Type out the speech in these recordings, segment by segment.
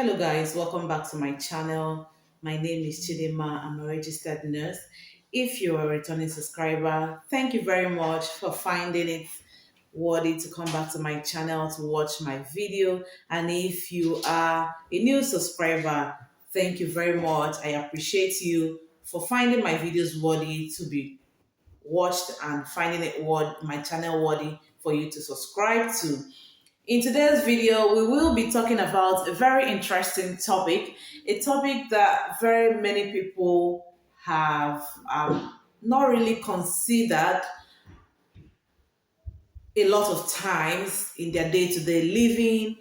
Hello guys, welcome back to my channel. My name is Chidima. I'm a registered nurse. If you're a returning subscriber, thank you very much for finding it worthy to come back to my channel to watch my video. And if you are a new subscriber, thank you very much. I appreciate you for finding my videos worthy to be watched and finding my channel worthy for you to subscribe to. In today's video, we will be talking about a very interesting topic, a topic that very many people have not really considered a lot of times in their day-to-day living,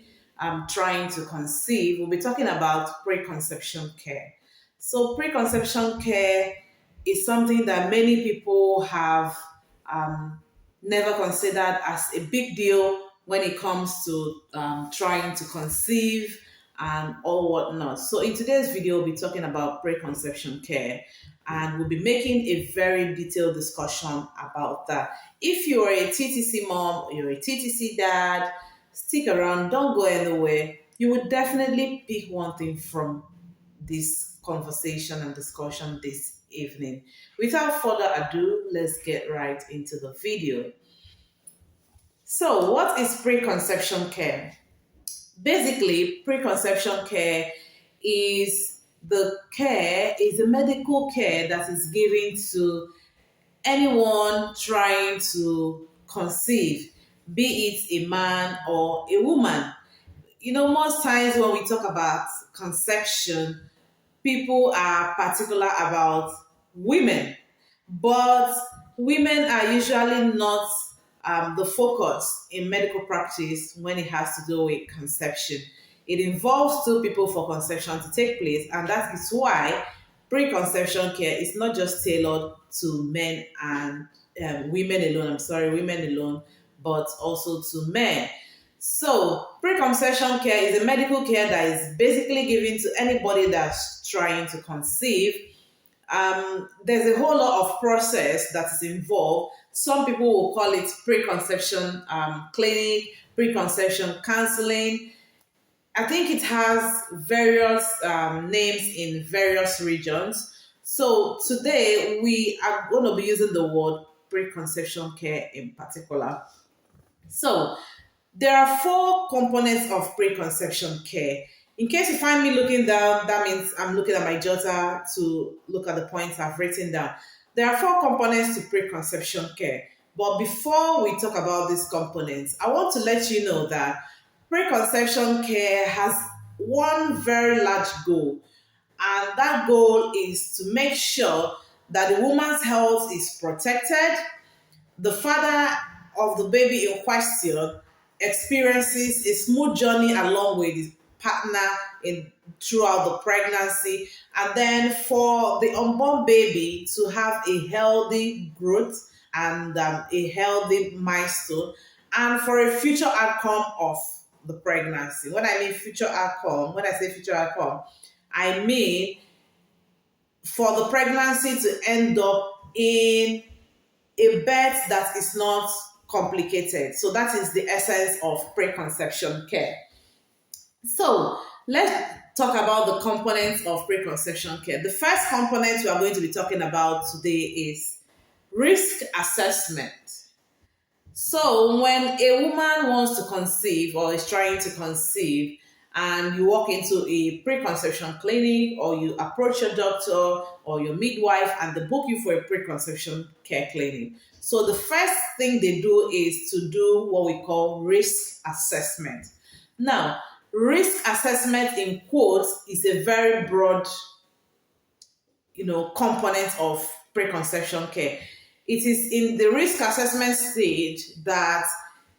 trying to conceive. We'll be talking about preconception care. So preconception care is something that many people have never considered as a big deal when it comes to trying to conceive and all whatnot. So in today's video, we'll be talking about preconception care, and we'll be making a very detailed discussion about that. If you're a TTC mom, you're a TTC dad, stick around, don't go anywhere. You would definitely pick one thing from this conversation and discussion this evening. Without further ado, let's get right into the video. So, what is preconception care? Basically, preconception care is a medical care that is given to anyone trying to conceive, be it a man or a woman. You know, most times when we talk about conception, people are particular about women, but women are usually not the focus in medical practice when it has to do with conception. It involves two people for conception to take place, and that is why preconception care is not just tailored to men and women alone. I'm sorry, women alone, but also to men. So, preconception care is a medical care that is basically given to anybody that's trying to conceive. There's a whole lot of process that is involved. Some people will call it preconception clinic, preconception counseling. I think it has various names in various regions. So today we are going to be using the word preconception care in particular. So there are four components of preconception care. In case you find me looking down, that means I'm looking at my jotter to look at the points I've written down. There are four components to preconception care. But before we talk about these components, I want to let you know that preconception care has one very large goal, and that goal is to make sure that the woman's health is protected, the father of the baby in question experiences a smooth journey along with his partner throughout the pregnancy, and then for the unborn baby to have a healthy growth and a healthy milestone, and for a future outcome of the pregnancy. When I say future outcome, I mean for the pregnancy to end up in a birth that is not complicated. So that is the essence of preconception care. So let's talk about the components of preconception care. The first component we are going to be talking about today is risk assessment. So when a woman wants to conceive or is trying to conceive, and you walk into a preconception clinic or you approach your doctor or your midwife and they book you for a preconception care clinic. So the first thing they do is to do what we call risk assessment. Now, risk assessment in quotes is a very broad, component of preconception care. It is in the risk assessment stage that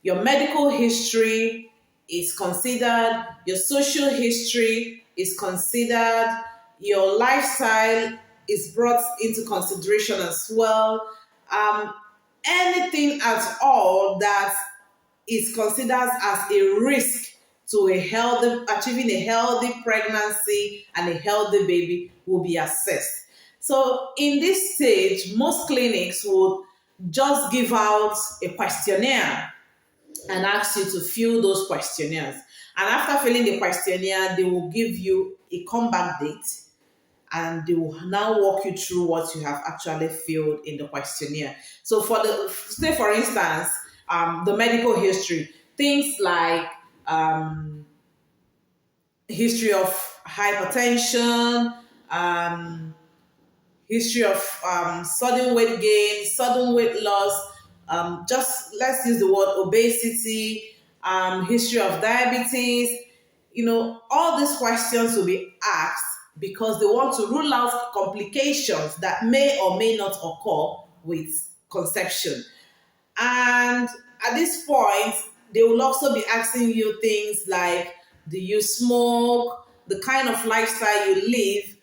your medical history is considered, your social history is considered, your lifestyle is brought into consideration as well. Anything at all that is considered as a risk to achieving a healthy pregnancy and a healthy baby will be assessed. So in this stage, most clinics would just give out a questionnaire and ask you to fill those questionnaires. And after filling the questionnaire, they will give you a comeback date, and they will now walk you through what you have actually filled in the questionnaire. So, say for instance, the medical history, things like history of hypertension, um, history of sudden weight gain, sudden weight loss, just let's use the word obesity, history of diabetes. All these questions will be asked because they want to rule out complications that may or may not occur with conception. And at this point, they will also be asking you things like, do you smoke? The kind of lifestyle you live.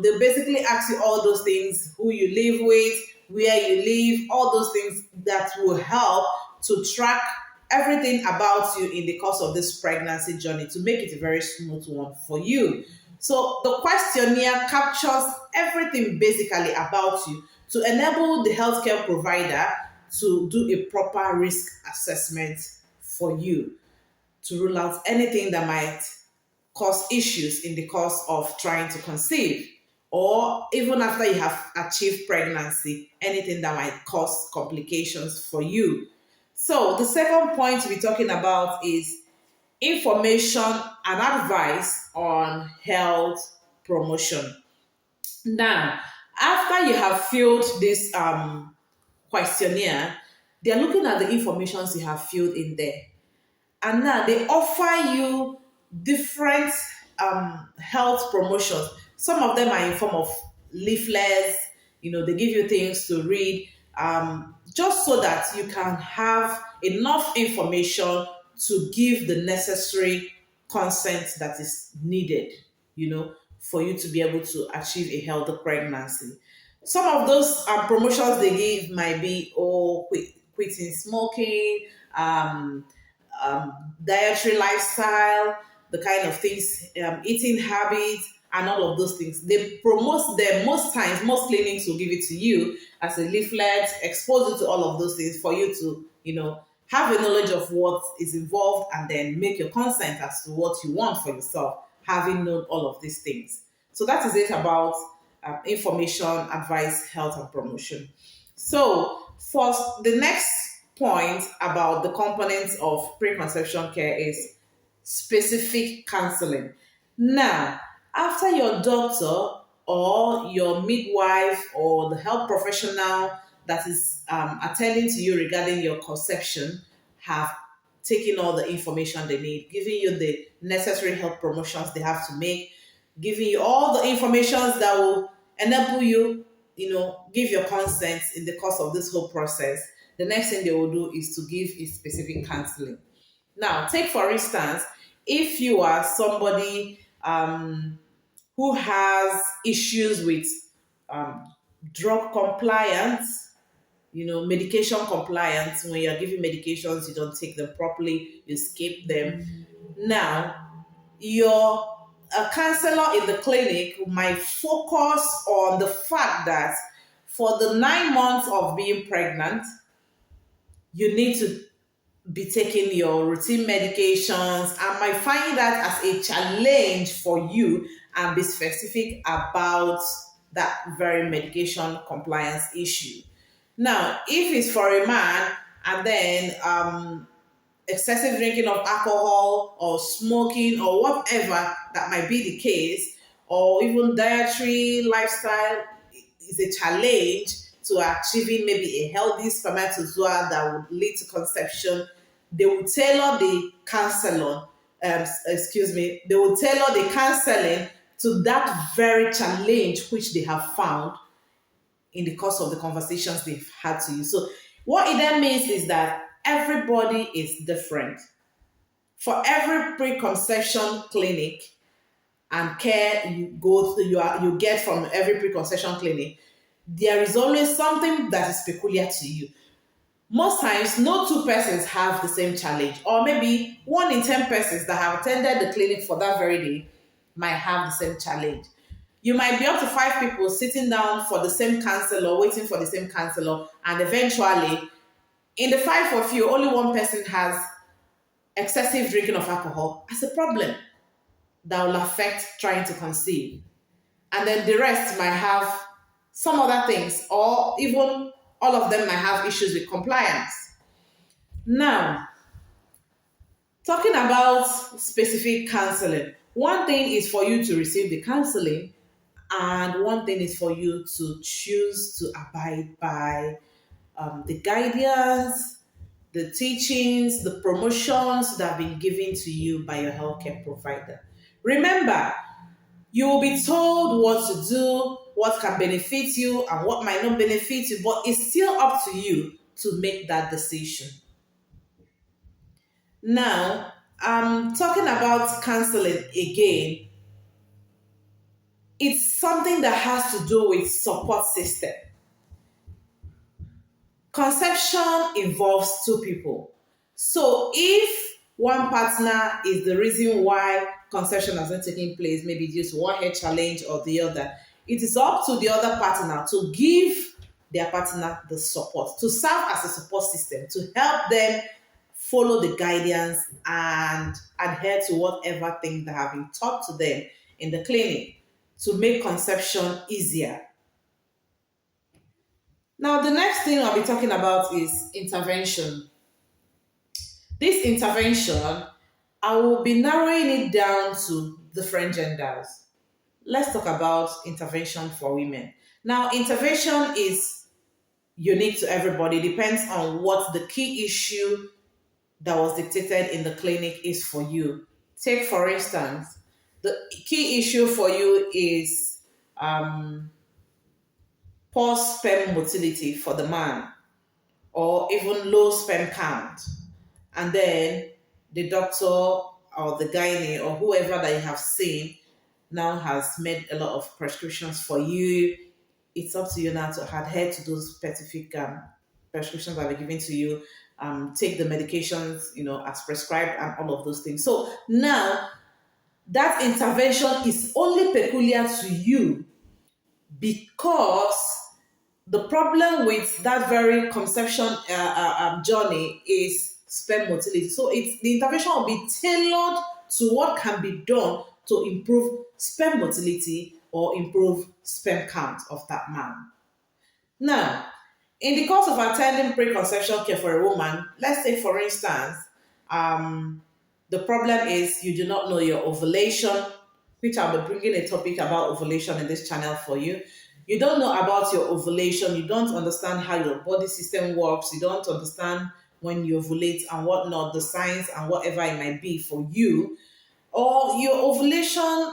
They basically ask you all those things, who you live with, where you live, all those things that will help to track everything about you in the course of this pregnancy journey to make it a very smooth one for you. So the questionnaire captures everything basically about you to enable the healthcare provider to do a proper risk assessment for you, to rule out anything that might cause issues in the course of trying to conceive, or even after you have achieved pregnancy, anything that might cause complications for you. So the second point we're talking about is information and advice on health promotion. Now, after you have filled this questionnaire, they're looking at the informations you have filled in there. And now they offer you different health promotions. Some of them are in form of leaflets. They give you things to read, just so that you can have enough information to give the necessary consent that is needed, for you to be able to achieve a healthy pregnancy. Some of those promotions they give might be, quitting smoking, dietary lifestyle, the kind of things, eating habits, and all of those things. They promote them most times. Most clinics will give it to you as a leaflet, expose you to all of those things for you to, have a knowledge of what is involved and then make your consent as to what you want for yourself, having known all of these things. So that is it about information, advice, health, and promotion. So for the next point about the components of preconception care is specific counseling. Now, after your doctor or your midwife or the health professional that is attending to you regarding your conception have taken all the information they need, giving you the necessary health promotions they have to make, giving you all the informations that will enable you, give your consent in the course of this whole process. The next thing they will do is to give a specific counseling. Now, take for instance, if you are somebody who has issues with um, drug compliance, medication compliance, when you're giving medications, you don't take them properly, you skip them. Now, your a counselor in the clinic might focus on the fact that for the 9 months of being pregnant, you need to be taking your routine medications, and might find that as a challenge for you and be specific about that very medication compliance issue. Now, if it's for a man and then excessive drinking of alcohol or smoking or whatever that might be the case, or even dietary lifestyle is a challenge to achieving maybe a healthy spermatozoa that would lead to conception, they will tailor the they will tailor the counseling to that very challenge which they have found in the course of the conversations they've had to you. So what it then means is that everybody is different. For every preconception clinic and care you go through, you get from every preconception clinic, there is always something that is peculiar to you. Most times, no two persons have the same challenge, or maybe 1 in 10 persons that have attended the clinic for that very day might have the same challenge. You might be up to 5 people sitting down for the same counselor, waiting for the same counselor, and eventually In the five of you, only one person has excessive drinking of alcohol as a problem that will affect trying to conceive. And then the rest might have some other things, or even all of them might have issues with compliance. Now, talking about specific counseling, one thing is for you to receive the counseling, and one thing is for you to choose to abide by the guidance, the teachings, the promotions that have been given to you by your healthcare provider. Remember, you will be told what to do, what can benefit you, and what might not benefit you, but it's still up to you to make that decision. Now, talking about counseling again, it's something that has to do with support system. Conception involves two people. So if one partner is the reason why conception has not taken place, maybe due to one health challenge or the other, it is up to the other partner to give their partner the support, to serve as a support system, to help them follow the guidance and adhere to whatever things that have been taught to them in the clinic to make conception easier. Now, the next thing I'll be talking about is intervention. This intervention, I will be narrowing it down to different genders. Let's talk about intervention for women. Now, intervention is unique to everybody, depends on what the key issue that was dictated in the clinic is for you. Take, for instance, the key issue for you is poor sperm motility for the man, or even low sperm count. And then the doctor or the gynae or whoever that you have seen now has made a lot of prescriptions for you. It's up to you now to adhere to those specific prescriptions that are given to you. Take the medications, as prescribed, and all of those things. So now that intervention is only peculiar to you, because the problem with that very conception journey is sperm motility. So the intervention will be tailored to what can be done to improve sperm motility or improve sperm count of that man. Now, in the course of attending preconception care for a woman, let's say for instance, the problem is you do not know your ovulation, which I'll be bringing a topic about ovulation in this channel for you. You don't know about your ovulation, you don't understand how your body system works, you don't understand when you ovulate and whatnot, the signs and whatever it might be for you, or your ovulation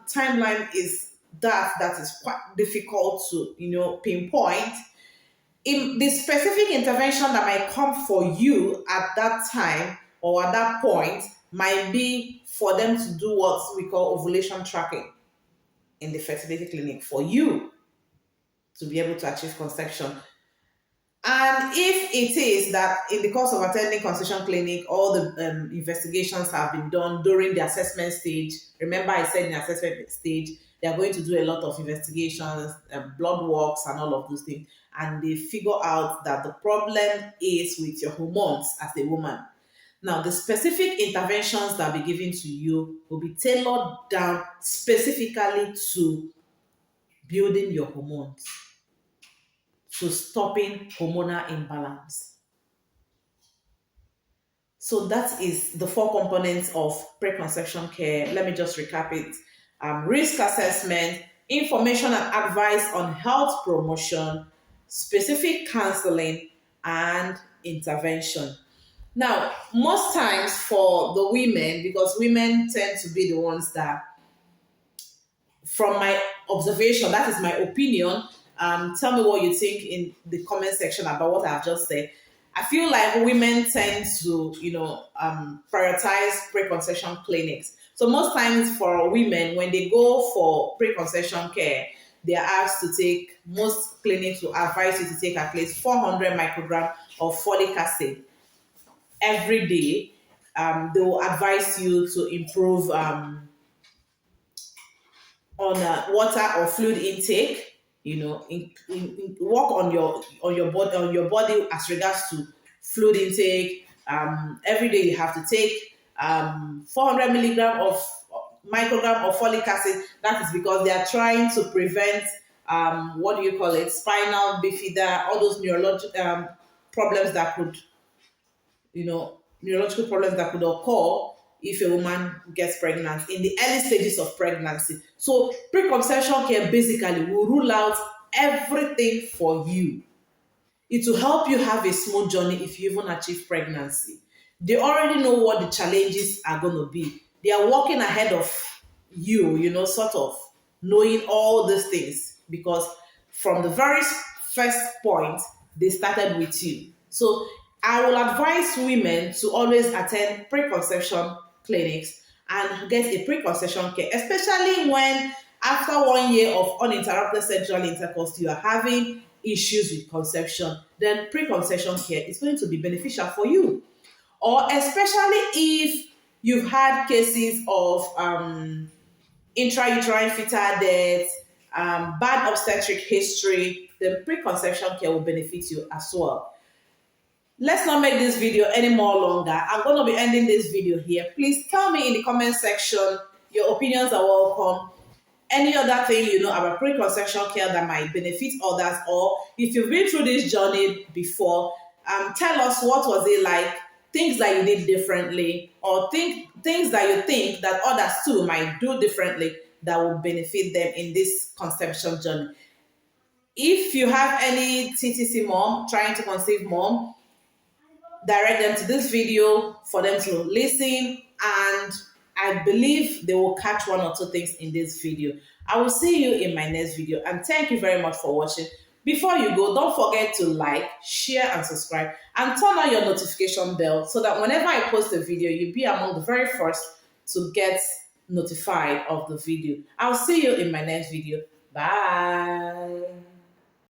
timeline is that is quite difficult to pinpoint. In the specific intervention that might come for you at that time or at that point might be for them to do what we call ovulation tracking in the fertility clinic for you to be able to achieve conception. And if it is that in the course of attending conception clinic, all the investigations have been done during the assessment stage. Remember, I said in the assessment stage, they are going to do a lot of investigations, blood works, and all of those things. And they figure out that the problem is with your hormones as a woman. Now, the specific interventions that will be given to you will be tailored down specifically to building your hormones, to stopping hormonal imbalance. So that is the four components of preconception care. Let me just recap it. Risk assessment, information and advice on health promotion, specific counseling, and intervention. Now, most times for the women, because women tend to be the ones that, from my observation, that is my opinion. Tell me what you think in the comment section about what I've just said. I feel like women tend to, prioritize preconception clinics. So most times for women, when they go for preconception care, they are asked to take, most clinics will advise you to take at least 400 microgram of folic acid every day. They will advise you to improve on water or fluid intake, work on your body as regards to fluid intake. Every day you have to take 400 milligram of microgram of folic acid. That is because they are trying to prevent what do you call it, spinal bifida, all those neurological problems that could, neurological problems that could occur if a woman gets pregnant in the early stages of pregnancy. So preconception care basically will rule out everything for you. It will help you have a smooth journey if you even achieve pregnancy. They already know what the challenges are going to be. They are walking ahead of you, sort of knowing all these things because from the very first point, they started with you. So I will advise women to always attend preconception clinics and get a preconception care, especially when after 1 year of uninterrupted sexual intercourse, you are having issues with conception, then preconception care is going to be beneficial for you. Or especially if you've had cases of intrauterine fetal death, bad obstetric history, then preconception care will benefit you as well. Let's not make this video any more longer. I'm going to be ending this video here. Please tell me in the comment section. Your opinions are welcome. Any other thing you know about preconception care that might benefit others, or if you've been through this journey before, tell us what was it like, things that you did differently, or things that you think that others too might do differently that will benefit them in this conception journey. If you have any TTC mom, trying to conceive mom, direct them to this video for them to listen, and I believe they will catch one or two things in this video. I will see you in my next video, and thank you very much for watching. Before you go, don't forget to like, share, and subscribe, and turn on your notification bell so that whenever I post a video, you'll be among the very first to get notified of the video. I'll see you in my next video. Bye.